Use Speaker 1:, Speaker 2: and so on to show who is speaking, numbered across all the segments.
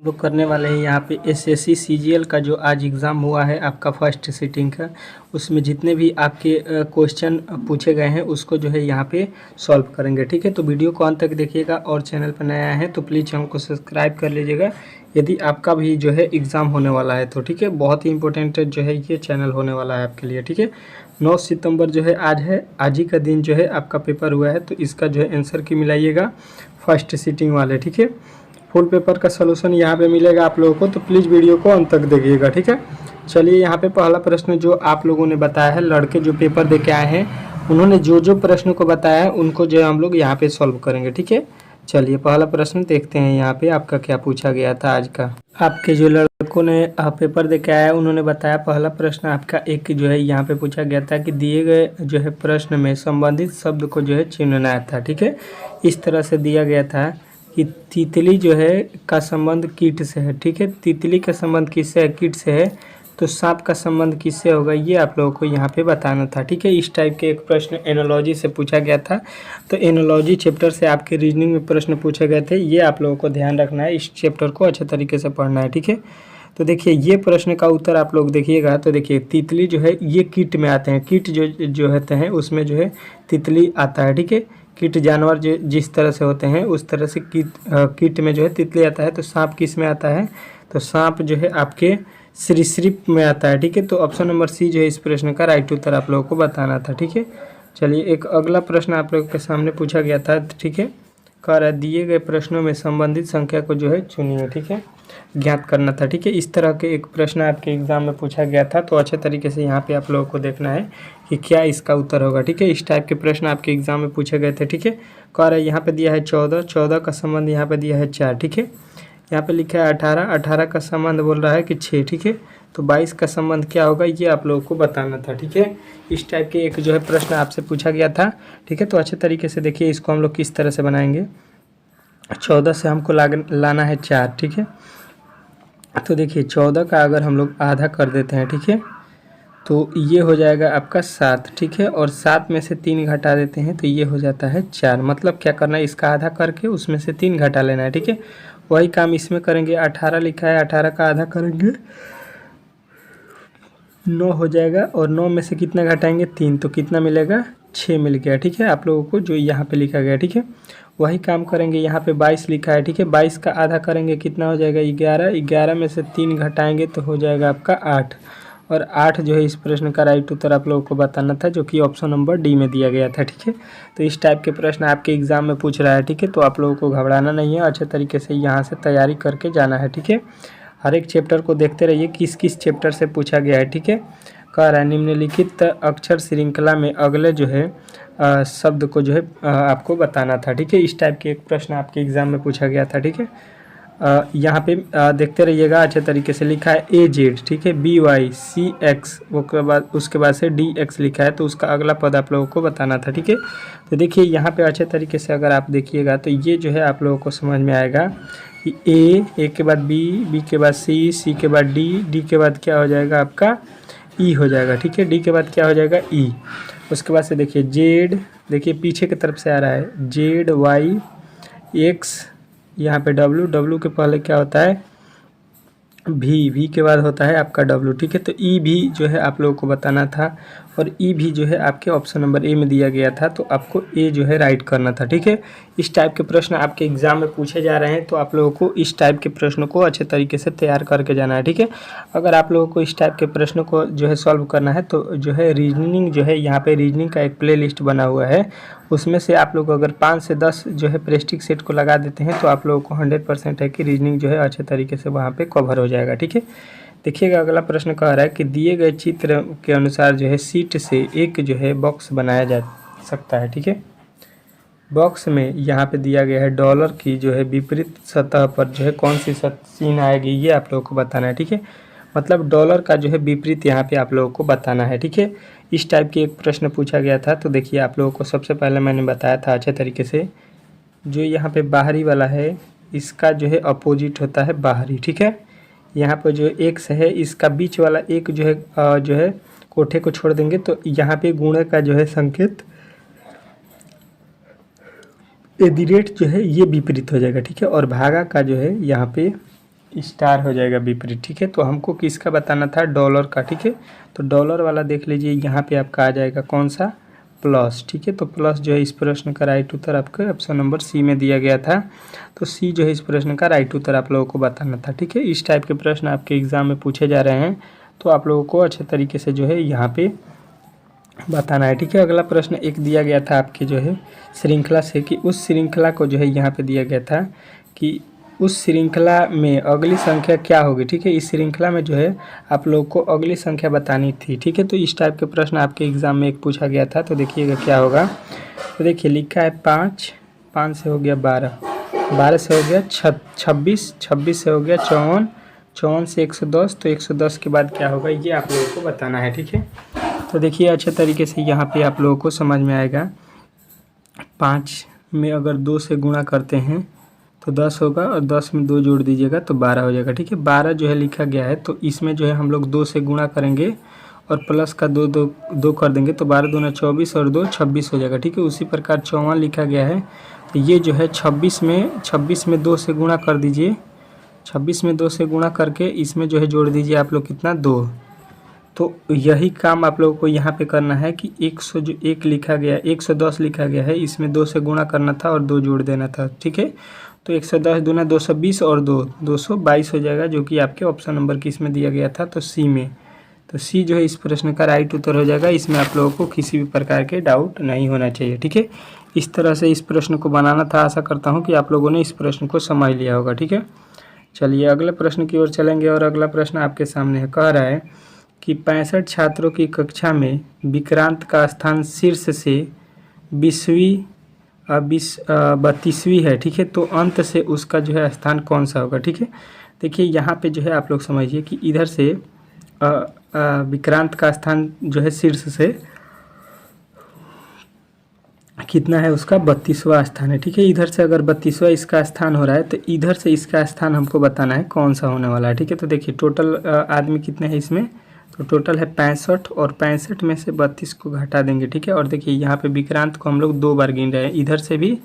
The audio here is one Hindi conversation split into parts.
Speaker 1: लोग करने वाले हैं यहाँ पे एसएससी सीजीएल का जो आज एग्ज़ाम हुआ है आपका फर्स्ट सिटिंग का, उसमें जितने भी आपके क्वेश्चन पूछे गए हैं उसको जो है यहाँ पे सॉल्व करेंगे। ठीक है, तो वीडियो को अंत तक देखिएगा और चैनल पर नया है तो प्लीज़ चैनल को सब्सक्राइब कर लीजिएगा यदि आपका भी जो है एग्ज़ाम होने वाला है तो। ठीक है, बहुत ही इंपॉर्टेंट जो है ये चैनल होने वाला है आपके लिए। ठीक है, 9 सितंबर जो है आज है, आज ही का दिन जो है आपका पेपर हुआ है, तो इसका जो है आंसर की मिलाइएगा फर्स्ट सिटिंग वाले। ठीक है, फुल पेपर का सलूशन यहाँ पे मिलेगा आप लोगों को, तो प्लीज़ वीडियो को अंत तक देखिएगा। ठीक है, चलिए यहाँ पे पहला प्रश्न जो आप लोगों ने बताया है, लड़के जो पेपर दे के आए हैं उन्होंने जो जो प्रश्न को बताया है उनको जो है हम लोग यहाँ पे सॉल्व करेंगे। ठीक है, चलिए पहला प्रश्न देखते हैं यहाँ पे आपका क्या पूछा गया था आज का। आपके जो लड़कों ने पेपर दे के आया है उन्होंने बताया, पहला प्रश्न आपका एक जो है यहाँ पे पूछा गया था कि दिए गए जो है प्रश्न में संबंधित शब्द को जो है चुनना था। ठीक है, इस तरह से दिया गया था कि तितली जो है का संबंध कीट से है। ठीक है, तितली का संबंध किससे है? कीट से है। तो सांप का संबंध किससे होगा ये आप लोगों को यहाँ पे बताना था। ठीक है, इस टाइप के एक प्रश्न एनोलॉजी से पूछा गया था। तो एनोलॉजी चैप्टर से आपके रीजनिंग में प्रश्न पूछे गए थे, ये आप लोगों को ध्यान रखना है, इस चैप्टर को अच्छे तरीके से पढ़ना है। ठीक है, तो देखिए ये प्रश्न का उत्तर आप लोग देखिएगा। तो देखिए तितली जो है ये कीट में आते हैं, कीट जो होते हैं उसमें जो है तितली आता है। ठीक है, कीट जानवर जो जिस तरह से होते हैं उस तरह से कीट में जो है तितली आता है। तो सांप किस में आता है? तो सांप जो है आपके सरीसृप में आता है। ठीक है, तो ऑप्शन नंबर सी जो है इस प्रश्न का राइट उत्तर आप लोगों को बताना था। ठीक है, चलिए एक अगला प्रश्न आप लोगों के सामने पूछा गया था। ठीक है, कह रहा है दिए गए प्रश्नों में संबंधित संख्या को जो है चुनिए। ठीक है, ज्ञात करना था। ठीक है, इस तरह के एक प्रश्न आपके एग्जाम में पूछा गया था, तो अच्छे तरीके से यहाँ पे आप लोगों को देखना है कि क्या इसका उत्तर होगा। ठीक है, इस टाइप के प्रश्न आपके एग्जाम में पूछे गए थे। ठीक है, कह रहा है यहाँ पे दिया है 14, 14 का संबंध यहाँ पे दिया है 4। ठीक है, यहाँ पे लिखा है 18, 18 का संबंध बोल रहा है कि 6। ठीक है, तो 22 का संबंध क्या होगा ये आप लोगों को बताना था। ठीक है, इस टाइप के एक जो है प्रश्न आपसे पूछा गया था। ठीक है, तो अच्छे तरीके से देखिए इसको हम लोग किस तरह से बनाएंगे। 14 से हमको लाना है 4। ठीक है, तो देखिए 14 का अगर हम लोग आधा कर देते हैं, ठीक है, तो ये हो जाएगा आपका 7। ठीक है, और 7 में से 3 घटा देते हैं तो ये हो जाता है 4। मतलब क्या करना है, इसका आधा करके उसमें से 3 घटा लेना है। ठीक है, वही काम इसमें करेंगे। 18 लिखा है, 18 का आधा करेंगे 9 हो जाएगा, और 9 में से कितना घटाएंगे 3, तो कितना मिलेगा 6 मिल गया। ठीक है, आप लोगों को जो यहाँ पे लिखा गया। ठीक है, वही काम करेंगे। यहाँ पे 22 लिखा है। ठीक है, 22 का आधा करेंगे कितना हो जाएगा 11, 11 में से 3 घटाएंगे तो हो जाएगा आपका 8, और 8 जो है इस प्रश्न का राइट उत्तर आप लोगों को बताना था, जो कि ऑप्शन नंबर डी में दिया गया था। ठीक है, तो इस टाइप के प्रश्न आपके एग्जाम में पूछ रहा है। ठीक है, तो आप लोगों को घबराना नहीं है, अच्छे तरीके से यहाँ से तैयारी करके जाना है। ठीक है, हर एक चैप्टर को देखते रहिए किस किस चैप्टर से पूछा गया है। ठीक है, कह रहा है निम्नलिखित अक्षर श्रृंखला में अगले जो है शब्द को जो है आपको बताना था। ठीक है, इस टाइप के एक प्रश्न आपके एग्जाम में पूछा गया था। ठीक है, यहाँ पे देखते रहिएगा, अच्छे तरीके से लिखा है AZ। ठीक है, BYCX, उसके बाद से DX लिखा है, तो उसका अगला पद आप लोगों को बताना था। ठीक है, तो देखिए यहाँ पे अच्छे तरीके से अगर आप देखिएगा तो ये जो है आप लोगों को समझ में आएगा कि A के बाद B के बाद C के बाद D के बाद क्या हो जाएगा आपका E हो जाएगा। ठीक है, D के बाद क्या हो जाएगा E। उसके बाद से देखिए Z, देखिए पीछे की तरफ से आ रहा है ZYX, यहाँ पे W के पहले क्या होता है V के बाद होता है आपका W। ठीक है, तो E भी जो है आप लोगों को बताना था, और E भी जो है आपके ऑप्शन नंबर A में दिया गया था, तो आपको A जो है राइट करना था। ठीक है, इस टाइप के प्रश्न आपके एग्जाम में पूछे जा रहे हैं, तो आप लोगों को इस टाइप के प्रश्नों को अच्छे तरीके से तैयार करके जाना है। ठीक है, अगर आप लोगों को इस टाइप के प्रश्नों को जो है सॉल्व करना है तो जो है रीजनिंग जो है यहाँ पे रीजनिंग का एक प्ले लिस्ट बना हुआ है, उसमें से आप लोग अगर 5 से 10 जो है प्रेस्टिक सेट को लगा देते हैं तो आप लोगों को 100% है कि रीजनिंग जो है अच्छे तरीके से वहाँ पे कवर हो जाएगा। ठीक है, देखिएगा अगला प्रश्न कह रहा है कि दिए गए चित्र के अनुसार जो है सीट से एक जो है बॉक्स बनाया जा सकता है। ठीक है, बॉक्स में यहाँ पे दिया गया है डॉलर की जो है विपरीत सतह पर जो है कौन सी सीन आएगी ये आप लोगों को बताना है। ठीक है, मतलब डॉलर का जो है विपरीत यहाँ पे आप लोगों को बताना है। ठीक है, इस टाइप की एक प्रश्न पूछा गया था। तो देखिए आप लोगों को सबसे पहले मैंने बताया था अच्छे तरीके से, जो यहाँ पे बाहरी वाला है इसका जो है अपोजिट होता है बाहरी। ठीक है, यहाँ पर जो x है इसका बीच वाला एक जो है कोठे को छोड़ देंगे तो यहाँ पे गुणे का जो है संकेत एदिरेट जो है ये विपरीत हो जाएगा। ठीक है, और भागा का जो है यहाँ पे स्टार हो जाएगा विपरीत, ठीक है। तो हमको किसका बताना था, डॉलर का, ठीक है। तो डॉलर वाला देख लीजिए, यहाँ पे आपका आ जाएगा कौन सा, प्लस, ठीक है। तो प्लस जो है इस प्रश्न का राइट उत्तर आपके ऑप्शन नंबर सी में दिया गया था। तो सी जो है इस प्रश्न का राइट उत्तर आप लोगों को बताना था, ठीक है। इस टाइप के प्रश्न आपके एग्जाम में पूछे जा रहे हैं, तो आप लोगों को अच्छे तरीके से जो है यहाँ पे बताना है, ठीक है। अगला प्रश्न एक दिया गया था आपके जो है श्रृंखला से, कि उस श्रृंखला को जो है यहाँ पे दिया गया था कि उस श्रृंखला में अगली संख्या क्या होगी, ठीक है। इस श्रृंखला में जो है आप लोग को अगली संख्या बतानी थी, ठीक है। तो इस टाइप के प्रश्न आपके एग्जाम में एक पूछा गया था। तो देखिएगा क्या होगा। तो देखिए लिखा है 5, 5 से हो गया 12, 12 से हो गया 26, 26 से हो गया 54, 54 से 110, तो 110 के बाद क्या होगा ये आप लोगों को बताना है, ठीक है। तो देखिए अच्छे तरीके से यहाँ पे आप लोगों को समझ में आएगा। 5 में अगर 2 से गुणा करते हैं तो 10 होगा, और 10 में 2 जोड़ दीजिएगा तो 12 हो जाएगा, ठीक है। 12 जो है लिखा गया है, तो इसमें जो है हम लोग 2 से गुणा करेंगे और प्लस का 2 कर देंगे, तो 12 दूना 24 और 2 26 हो जाएगा, ठीक है। उसी प्रकार 54 लिखा गया है, तो ये जो है 26 में 2 से गुणा कर दीजिए, 26 में 2 से गुणा करके इसमें जो है जोड़ दीजिए आप लोग कितना, 2। तो यही काम आप लोगों को यहाँ पे करना है कि 101 लिखा गया, 110 लिखा गया है, इसमें 2 से गुणा करना था और 2 जोड़ देना था, ठीक है। तो 110 दूना 220 और 2 222 हो जाएगा, जो कि आपके ऑप्शन नंबर किस में दिया गया था, तो सी में। तो सी जो है इस प्रश्न का राइट उत्तर हो जाएगा। इसमें आप लोगों को किसी भी प्रकार के डाउट नहीं होना चाहिए, ठीक है। इस तरह से इस प्रश्न को बनाना था। आशा करता हूँ कि आप लोगों ने इस प्रश्न को समझ लिया होगा, ठीक है। चलिए अगले प्रश्न की ओर चलेंगे, और अगला प्रश्न आपके सामने है। कह रहा है कि 65 छात्रों की कक्षा में विक्रांत का स्थान शीर्ष से 32वीं है, ठीक है। तो अंत से उसका जो है स्थान कौन सा होगा, ठीक है। देखिए यहाँ पे जो है आप लोग समझिए कि इधर से विक्रांत का स्थान जो है शीर्ष से कितना है, उसका 32वां स्थान है, ठीक है। इधर से अगर 32वां इसका स्थान हो रहा है, तो इधर से इसका स्थान हमको बताना है कौन सा होने वाला है, ठीक है। तो देखिए टोटल आदमी कितने हैं इसमें, तो टोटल है 65, और 65 में से 32 को घटा देंगे, ठीक है। और देखिए यहाँ पे विक्रांत को हम लोग 2 बार गिन रहे हैं, इधर से भी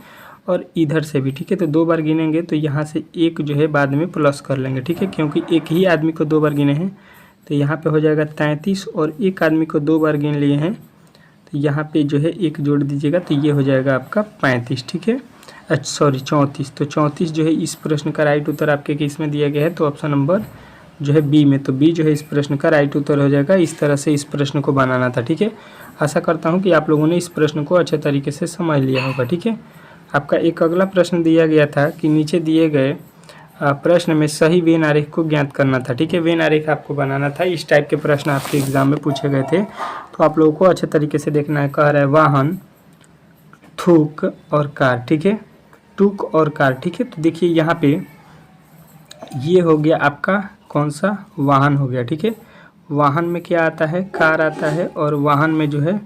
Speaker 1: और इधर से भी, ठीक है। तो 2 बार गिनेंगे, तो यहाँ से एक जो है बाद में प्लस कर लेंगे, ठीक है, क्योंकि एक ही आदमी को 2 बार गिने हैं। तो यहाँ पे हो जाएगा 33, और एक आदमी को 2 बार गिन लिए हैं, तो यहाँ पे जो है एक जोड़ दीजिएगा, तो ये हो जाएगा आपका 35, ठीक है। सॉरी 34। तो 34 जो है इस प्रश्न का राइट उत्तर आपके किस में दिया गया है, तो ऑप्शन नंबर जो है बी में। तो बी जो है इस प्रश्न का राइट उत्तर हो जाएगा। इस तरह से इस प्रश्न को बनाना था, ठीक है। आशा करता हूँ कि आप लोगों ने इस प्रश्न को अच्छे तरीके से समझ लिया होगा, ठीक है। आपका एक अगला प्रश्न दिया गया था कि नीचे दिए गए प्रश्न में सही वेन आरेख को ज्ञात करना था, ठीक है। वेन आरेख आपको बनाना था। इस टाइप के प्रश्न आपके एग्जाम में पूछे गए थे, तो आप लोगों को अच्छे तरीके से देखना है। कह रहा है वाहन, थूक और कार, ठीक है, टूक और कार, ठीक है। तो देखिए यहाँ पे ये हो गया आपका कौन सा, वाहन हो गया, ठीक है। वाहन में क्या आता है, कार आता है, और वाहन में जो है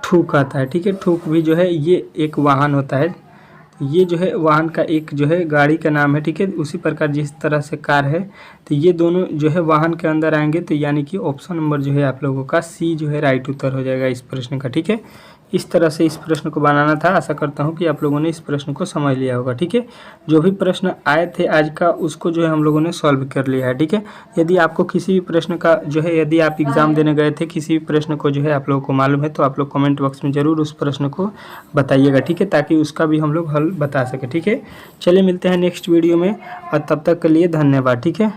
Speaker 1: ठूक आता है, ठीक है। ठूक भी जो है ये एक वाहन होता है, ये जो है वाहन का एक जो है गाड़ी का नाम है, ठीक है। उसी प्रकार जिस तरह से कार है, तो ये दोनों जो है वाहन के अंदर आएंगे, तो यानी कि ऑप्शन नंबर जो है आप लोगों का सी जो है राइट उत्तर हो जाएगा इस प्रश्न का, ठीक है। इस तरह से इस प्रश्न को बनाना था। आशा करता हूँ कि आप लोगों ने इस प्रश्न को समझ लिया होगा, ठीक है। जो भी प्रश्न आए थे आज का, उसको जो है हम लोगों ने सॉल्व कर लिया है, ठीक है। यदि आपको किसी भी प्रश्न का जो है, यदि आप एग्जाम देने गए थे, किसी भी प्रश्न को जो है आप लोगों को मालूम है, तो आप लोग कमेंट बॉक्स में ज़रूर उस प्रश्न को बताइएगा, ठीक है, ताकि उसका भी हम लोग हल बता सकें, ठीक है। चलिए मिलते हैं नेक्स्ट वीडियो में, और तब तक के लिए धन्यवाद, ठीक है।